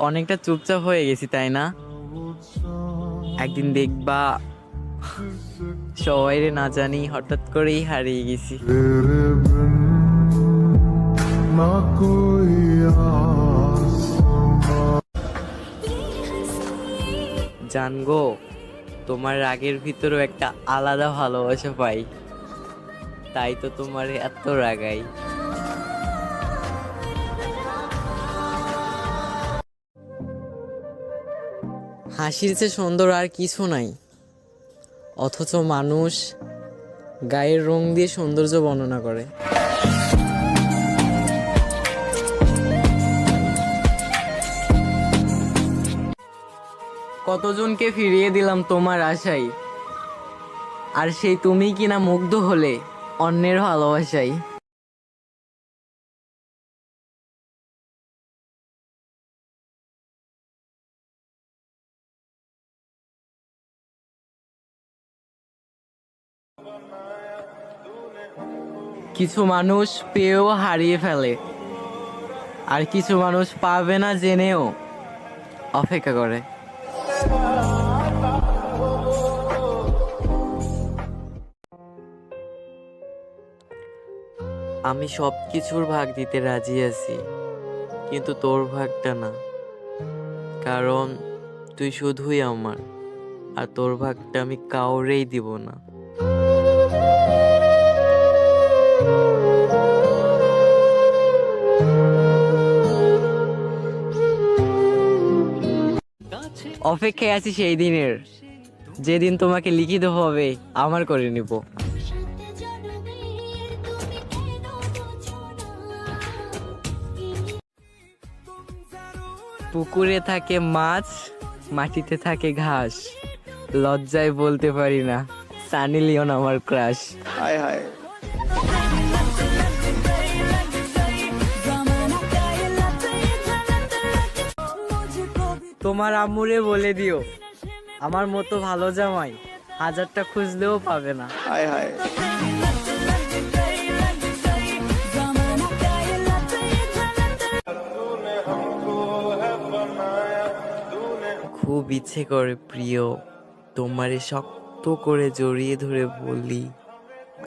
অনেকটা চুপচাপ হয়ে গেছি তাই না? একদিন দেখবা সবাই না জানি হঠাৎ করেই হারিয়ে গেছি। জানগো, তোমার রাগের ভিতরেও একটা আলাদা ভালোবাসা পাই, তাই তো তোমার এত রাগাই। হাসির চেয়ে সুন্দর আর কিছু নাই, অথচ মানুষ গায়ের রং দিয়ে সৌন্দর্য বর্ণনা করে। কতজনকে ফিরিয়ে দিলাম তোমার আশায়, আর সেই তুমি কিনা মুগ্ধ হলে অন্যের ভালোবাসায়। কিছু মানুষ পেয়েও হারিয়ে ফেলে, আর কিছু মানুষ পাবে না জেনেও অপেক্ষা করে। আমি সব কিছুর ভাগ দিতে রাজি আছি, কিন্তু তোর ভাগটা না, কারণ তুই শুধুই আমার, আর তোর ভাগটা আমি কাউরেই দিব না। অপেক্ষায় আছি সেই দিনের, যেদিন তোমাকে লিখিতভাবে আমার করে নিব। পুকুরে থাকে মাছ, মাটিতে থাকে ঘাস, লজ্জায় বলতে পারি না সানি লিওন আমার ক্রাশ। হায় হায়। তোমার আম্মুরে বলে দিও, আমার মতো ভালো জামাই হাজারটা খুঁজলেও পাবে না। হায় হায়। খুব ইচ্ছে করে প্রিয়, তোমারে শক্ত করে জড়িয়ে ধরে বলি,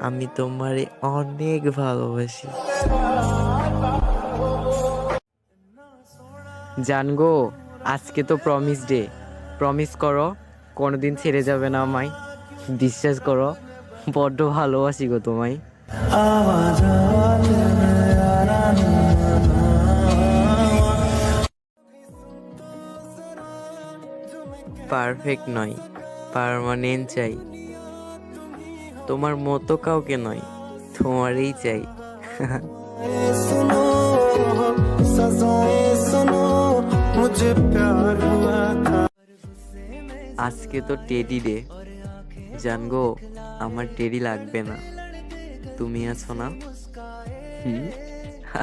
আমি তোমারে অনেক ভালোবাসি। জানগো, আজকে তো প্রমিস ডে, প্রমিস করো কোনোদিন ছেড়ে যাবে না আমায়। বিশ্বাস করো, বড্ড ভালোবাসি গো তোমায়। পারফেক্ট নয়, পার্মানেন্ট চাই, তোমার মতো কাউকে নয়, তোমারই চাই। আজকে তো টেডি ডে, জানগো আমার টেডি লাগবে না, তুমি আছো না?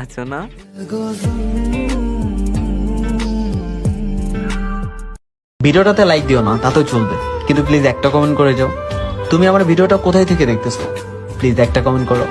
আছো না? ভিডিওটাতে লাইক দিও না, তাতেও চলবে, কিন্তু প্লিজ একটা কমেন্ট করে যাও। তুমি আমার ভিডিওটা কোথায় থেকে দেখতেছো? প্লিজ একটা কমেন্ট করো।